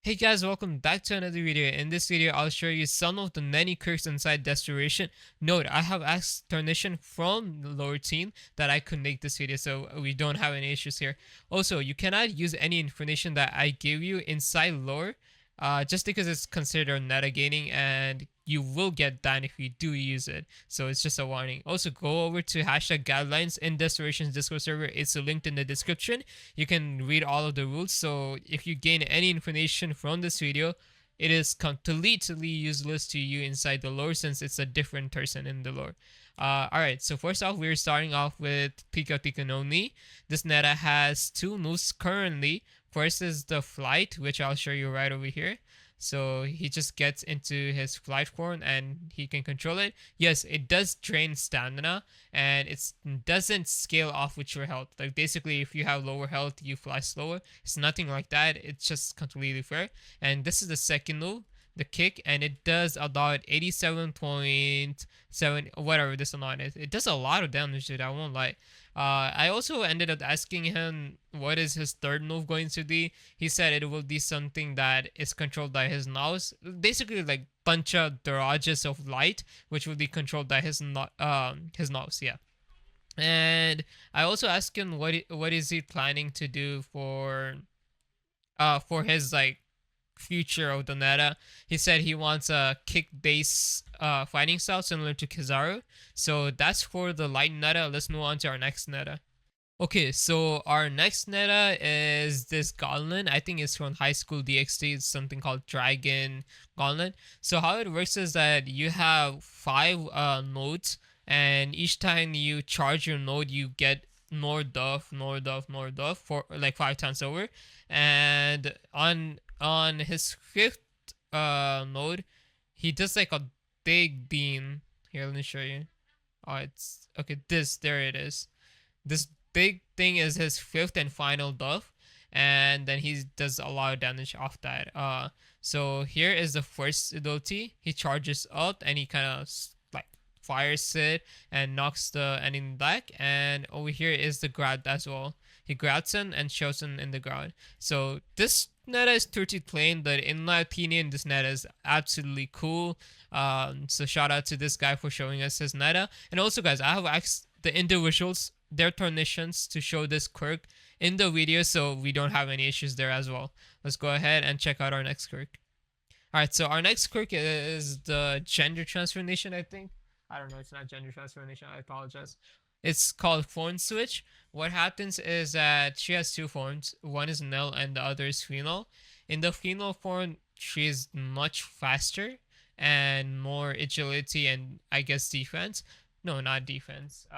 Hey guys, welcome back to another video. In this video, I'll show you some of the many quirks inside Desperation. Note, I have asked Tarnation from the lower team that I could make this video, so we don't have any issues here. Also, you cannot use any information that I give you inside lore, just because it's considered meta gaining, and you will get banned if you do use it. So it's just a warning. Also, go over to hashtag guidelines in Desperation's Discord server. It's linked in the description. You can read all of the rules. So if you gain any information from this video, it is completely useless to you inside the lore since it's a different person in the lore. Alright, so first off, we're starting off with Pikon only. This netta has two moves currently. First is the flight, which I'll show you right over here. So he just gets into his flight form and he can control it. Yes, it does drain stamina and it doesn't scale off with your health. Like basically if you have lower health, you fly slower. It's nothing like that. It's just completely fair. And this is the second move, the kick, and it does about 87.7 whatever this amount is. It does a lot of damage, dude, I won't lie. I also ended up asking him what is his third move going to be. He said it will be something that is controlled by his nose, basically like bunch of barrages of light, which will be controlled by his nose. Yeah. And I also asked him what is he planning to do for his like future of the meta. He said he wants a kick base fighting style similar to Kizaru. So that's for the light meta. Let's move on to our next meta. Okay, so our next meta is this gauntlet. I think it's from High School DxD. It's something called Dragon Gauntlet. So how it works is that you have five nodes, and each time you charge your node, you get more duff for like 5 times over. And on his fifth node, he does like a big beam. Here, let me show you. Oh, it's okay. There it is. This big thing is his fifth and final buff, and then he does a lot of damage off that. So here is the first ability. He charges up and he kind of like fires it and knocks the enemy back. And over here is the grab as well. He grabs him and shoves him in the ground. So this netta is 30 plain, but in my opinion, this netta is absolutely cool. So shout out to this guy for showing us his netta. And also, guys, I have asked the individuals their turnitions to show this quirk in the video, so we don't have any issues there as well. Let's go ahead and check out our next quirk. Alright, so our next quirk is the gender transformation, I think. I don't know, it's not gender transformation, I apologize. It's called form switch. What happens is that she has two forms. One is male and the other is female. In the female form, she is much faster and more agility and I guess defense. No, not defense.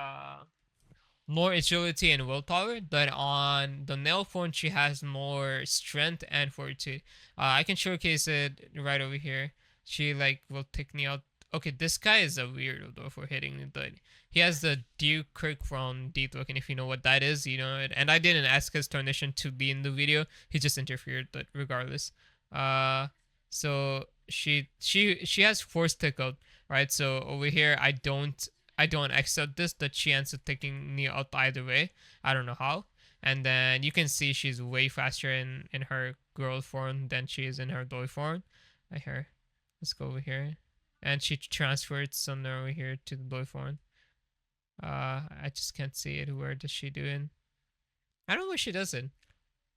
More agility and willpower, but on the male form she has more strength and fortitude. I can showcase it right over here. She like will take me out. Okay, this guy is a weirdo though for hitting me, but he has the Duke Quirk from Deep Look, and if you know what that is, you know it. And I didn't ask his tarnation to be in the video. He just interfered, but regardless. So she has force tick up, right? So over here I don't accept this, that she ends up taking me out either way. I don't know how. And then you can see she's way faster in her girl form than she is in her boy form. Right here. Let's go over here. And she transferred somewhere over here to the boy form. I just can't see it. Where does she do it? I don't know where she does it.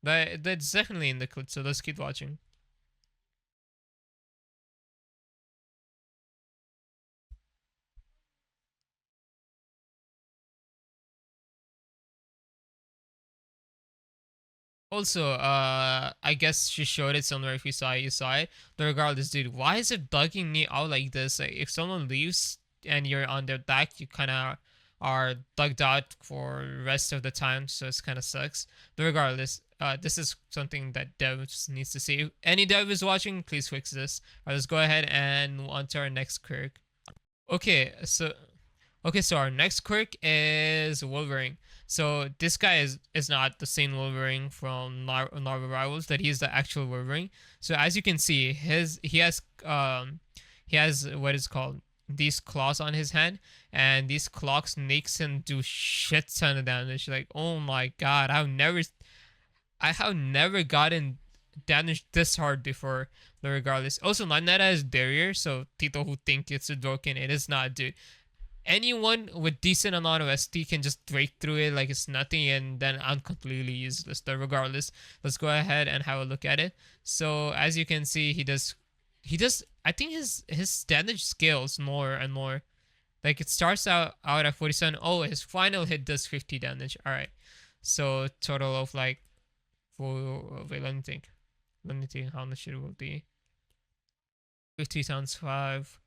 But that's definitely in the clip, so let's keep watching. Also, I guess she showed it somewhere. If you saw it, you saw it. But regardless, dude, why is it bugging me out like this? Like, if someone leaves and you're on their back, you kind of are bugged out for the rest of the time, so it's kind of sucks. But regardless, this is something that devs needs to see. If any dev is watching, please fix this. Alright, let's go ahead and move on to our next quirk. Okay, so our next quirk is Wolverine. So this guy is not the same Wolverine from Marvel Rivals, that he's the actual Wolverine. So as you can see, he has what is called these claws on his hand, and these claws makes him do shit ton of damage. Like, oh my god, I have never gotten damage this hard before, but regardless. Also, netta is barrier, so people who think it's broken, it is not, dude. Anyone with decent amount of ST can just break through it like it's nothing, and then I'm completely useless. But regardless, let's go ahead and have a look at it. So as you can see, he does. I think his damage scales more and more. Like it starts out at 47. Oh, his final hit does 50 damage. All right. So total of like, wait, let me think. Let me think how much it will be. 50 times 5.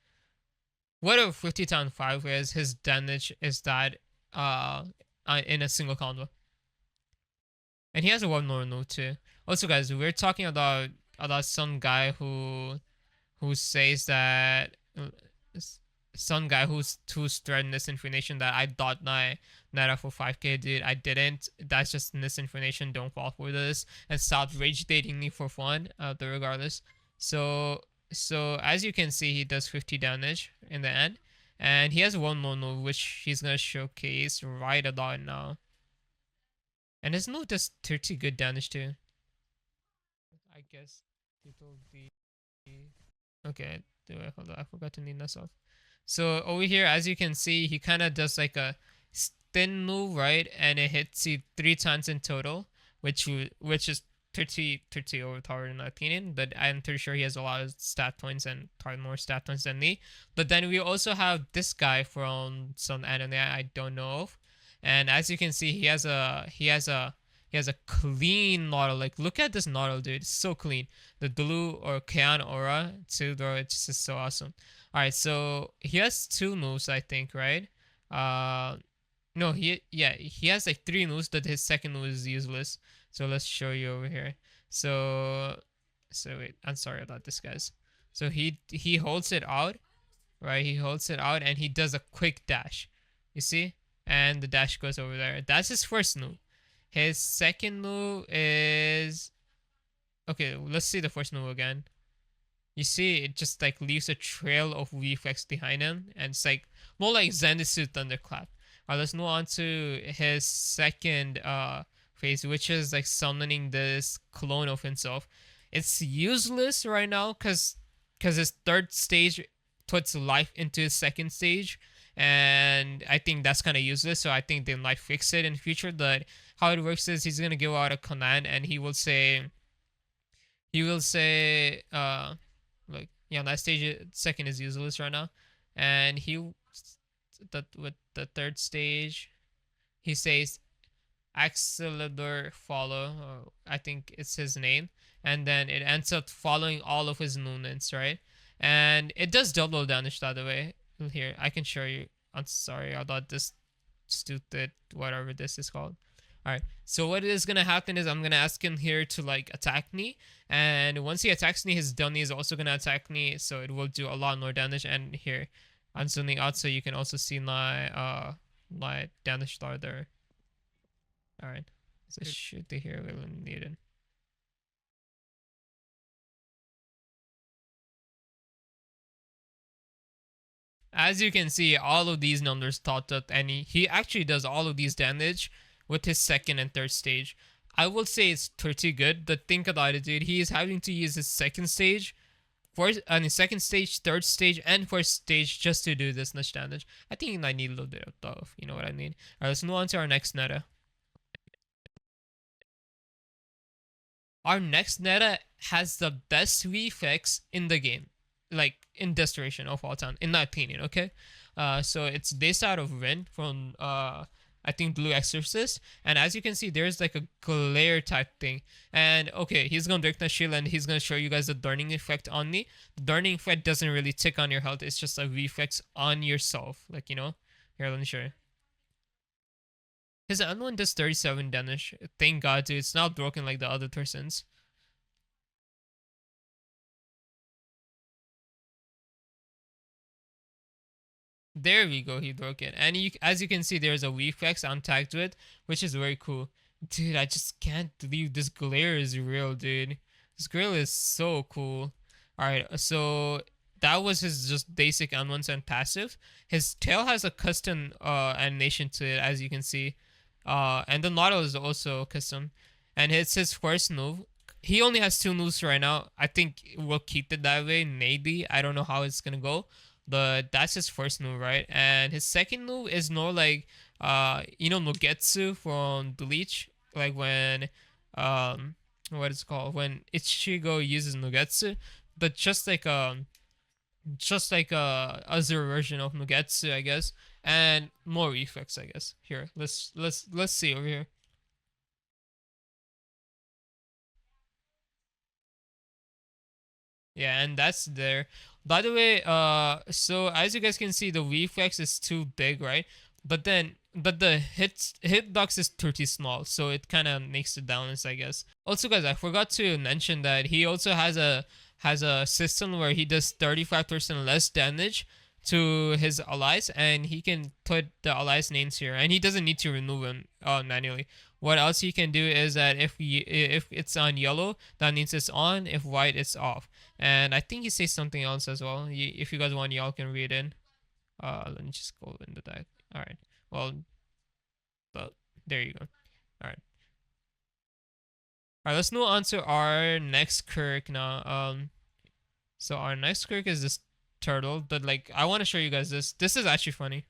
What a 50 times 5 is, his damage is that in a single combo. And he has a one more move too. Also guys, we're talking about some guy who says that some guy who's spreading misinformation that I thought my netta for 5k, dude. I didn't. That's just misinformation. Don't fall for this and stop rage dating me for fun. Regardless. So as you can see, he does 50 damage in the end, and he has one more move which he's gonna showcase right about now. And his move does 30 good damage too. I guess it'll be okay. Hold on, I forgot to name this off. So over here, as you can see, he kind of does like a thin move, right? And it hits you 3 times in total, which is pretty overpowered in my opinion. But I'm pretty sure he has a lot of stat points and probably more stat points than me. But then we also have this guy from some anime I don't know of, and as you can see, he has a clean model. Like look at this model, dude. It's so clean. The blue or Kaon aura too, bro. It's just so awesome. All right, so he has 2 moves, I think, right? No, he has like 3 moves, but his second move is useless. So let's show you over here. So wait, I'm sorry about this, guys. So he holds it out, right? He holds it out and he does a quick dash. You see? And the dash goes over there. That's his first move. His second move is okay. Let's see the first move again. You see, it just like leaves a trail of reflex behind him, and it's like more like Zenitsu Thunderclap. Alright, let's move on to his second phase, which is like summoning this clone of himself. It's useless right now because his third stage puts life into his second stage, and I think that's kind of useless. So I think they might fix it in the future. But how it works is he's gonna give out a command, and he will say, like, yeah, that stage second is useless right now, and with the third stage, he says Accelerator follow, or I think it's his name, and then it ends up following all of his movements, right? And it does double damage, by the way. Here, I can show you. I'm sorry about this stupid whatever this is called. Alright, so what is gonna happen is I'm gonna ask him here to like attack me, and once he attacks me, his dummy is also gonna attack me, so it will do a lot more damage. And here, I'm zooming out so you can also see my damage star there. Alright, so shoot the hero eliminated. As you can see, all of these numbers topped up, and he actually does all of these damage with his second and third stage. I will say it's pretty good, but think about it, dude. He is having to use his second stage, his second stage, third stage, and fourth stage just to do this much damage. I think he might need a little bit of both. You know what I mean? Alright, let's move on to our next netta. Our next netta has the best reflex in the game, like in this duration of all time, in my opinion. Okay, so it's based out of Rin from I think Blue Exorcist, and as you can see, there's like a glare type thing. And okay, he's gonna break the shield, and he's gonna show you guys the burning effect on me. The burning effect doesn't really tick on your health; it's just a reflex on yourself, like, you know. Here, let me show you. His other one does 37 damage. Thank God, dude. It's not broken like the other person's. There we go, he broke it. And as you can see, there's a reflex I'm tagged with, which is very cool. Dude, I just can't believe this glare is real, dude. This glare is so cool. Alright, so that was his just basic M1 and passive. His tail has a custom animation to it, as you can see. And the model is also custom. And it's his first move. he only has two moves right now. I think we'll keep it that way. Maybe I don't know how it's gonna go, but that's his first move, right? And his second move is more like Nogetsu from Bleach, like when what is it called, when Ichigo uses Nogetsu, but just like a other version of Nogetsu, I guess, and more reflex, I guess. Here, let's see over here. Yeah, and that's there. By the way, so as you guys can see, the reflex is too big, right? But the hitbox is pretty small, so it kind of makes the balance, I guess. Also, guys, I forgot to mention that he also has a system where he does 35% less damage to his allies, and he can put the allies' names here, and he doesn't need to remove them manually. What else he can do is that if it's on yellow, that means it's on. If white, it's off. And I think he says something else as well. If you guys want, y'all can read in. Let me just go into that. All right. Well, but there you go. All right. All right. Let's move on to our next quirk now. So our next quirk is this turtle, but like I want to show you guys this. This is actually funny.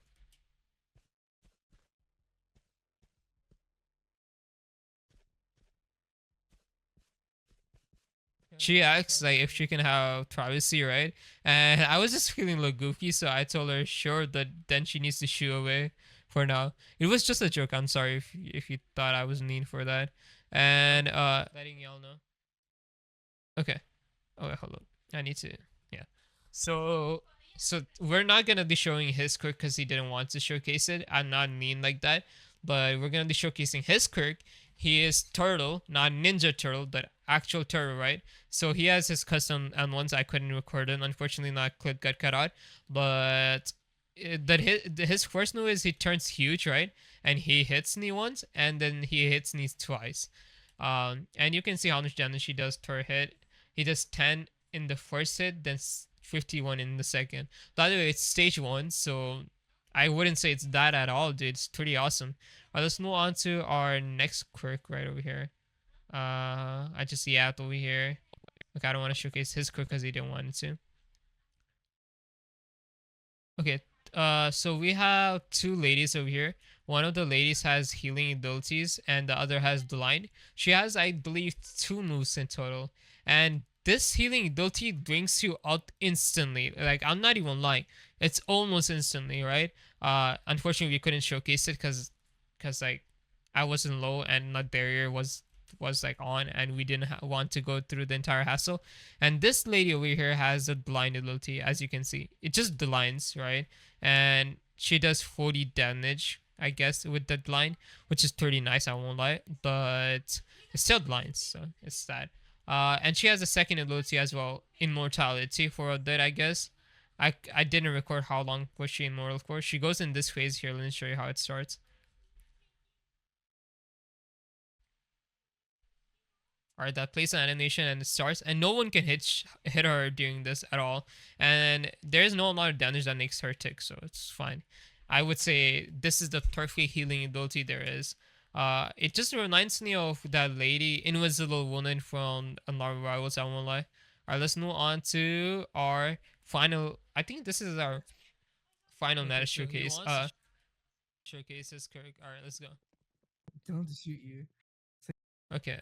She asks like if she can have privacy, right? And I was just feeling a little goofy, so I told her sure, but then she needs to shoo away for now. It was just a joke. I'm sorry if you thought I was mean for that. And letting y'all know. Okay. Oh wait, hold up. I need to. Yeah. So we're not gonna be showing his quirk because he didn't want to showcase it. I'm not mean like that, but we're gonna be showcasing his quirk. He is turtle, not ninja turtle, but actual turtle, right? So he has his custom and ones I couldn't record it. Unfortunately, not clip got cut out. But that his first move is he turns huge, right? And he hits me once, and then he hits me twice. And you can see how much damage he does per hit. He does 10 in the first hit, then 51 in the second. By the way, it's stage 1, so I wouldn't say it's that at all, dude. It's pretty awesome. Alright, let's move on to our next quirk right over here. I just see Apt over here. Like, I don't want to showcase his quirk because he didn't want it to. Okay, so we have two ladies over here. One of the ladies has healing abilities and the other has blind. She has, I believe, two moves in total. And this healing ability brings you out instantly. Like, I'm not even lying. It's almost instantly, right? Unfortunately, we couldn't showcase it because like, I wasn't low and my barrier was like on, and we didn't want to go through the entire hassle. And this lady over here has a blind ability, as you can see. It just blinds, right? And she does 40 damage, I guess, with that blind, which is pretty nice, I won't lie. But it's still blinds, so it's sad. And she has a second ability as well, immortality for a bit, I guess. I didn't record how long was she immortal for. She goes in this phase here. Let me show you how it starts. Alright, that plays an animation and it starts, and no one can hit her during this at all, and there's no amount of damage that makes her tick, so it's fine. I would say this is the perfect healing ability there is. It just reminds me of that lady, Invisible Woman from Marvel Rivals, I won't lie. Alright, let's move on to our final. I think this is our final meta showcase. Showcase is correct. Alright, let's go. Tell him to shoot you. Okay,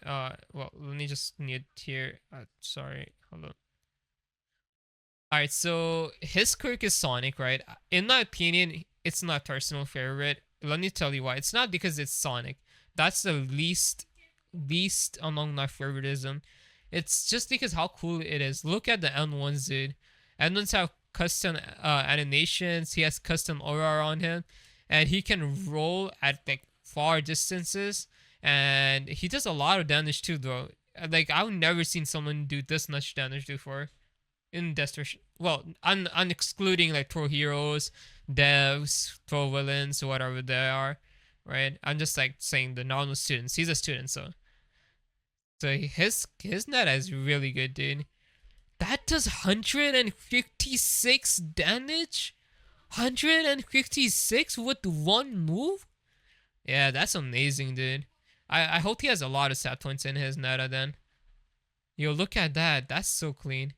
well, let me just mute here. Sorry, hold on. Alright, so his quirk is Sonic, right? In my opinion, it's not personal favorite. Let me tell you why. It's not because it's Sonic. That's the least among my favoritism. It's just because how cool it is. Look at the N1s, dude. N1s have custom animations. He has custom aura on him, and he can roll at like far distances, and he does a lot of damage too, though. Like, I've never seen someone do this much damage before in Destruction. Well, excluding like pro heroes, devs, pro villains, whatever they are, right? I'm just like saying the normal students. He's a student, so his net is really good, dude. That does 156 damage. 156 with one move. Yeah, that's amazing, dude. I hope he has a lot of stat points in his netta then. Yo, look at that. That's so clean.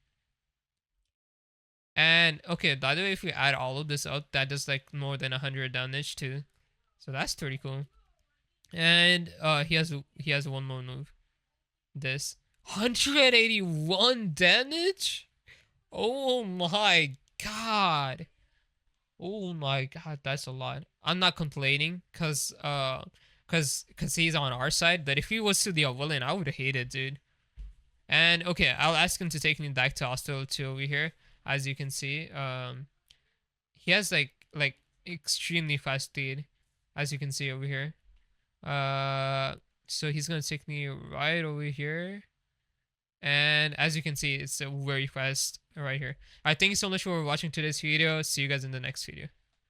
And okay, by the way, if we add all of this up, that does like more than 100 damage too. So that's pretty cool. And he has one more move. This 181 damage. Oh my god. Oh my god, that's a lot. I'm not complaining cuz he's on our side, but if he was to the villain, I would hate it, dude. And okay, I'll ask him to take me back to hostility over here. As you can see, he has like extremely fast speed, as you can see over here. So he's gonna take me right over here, and as you can see, it's very fast right here. Alright, thank you so much for watching today's video. See you guys in the next video.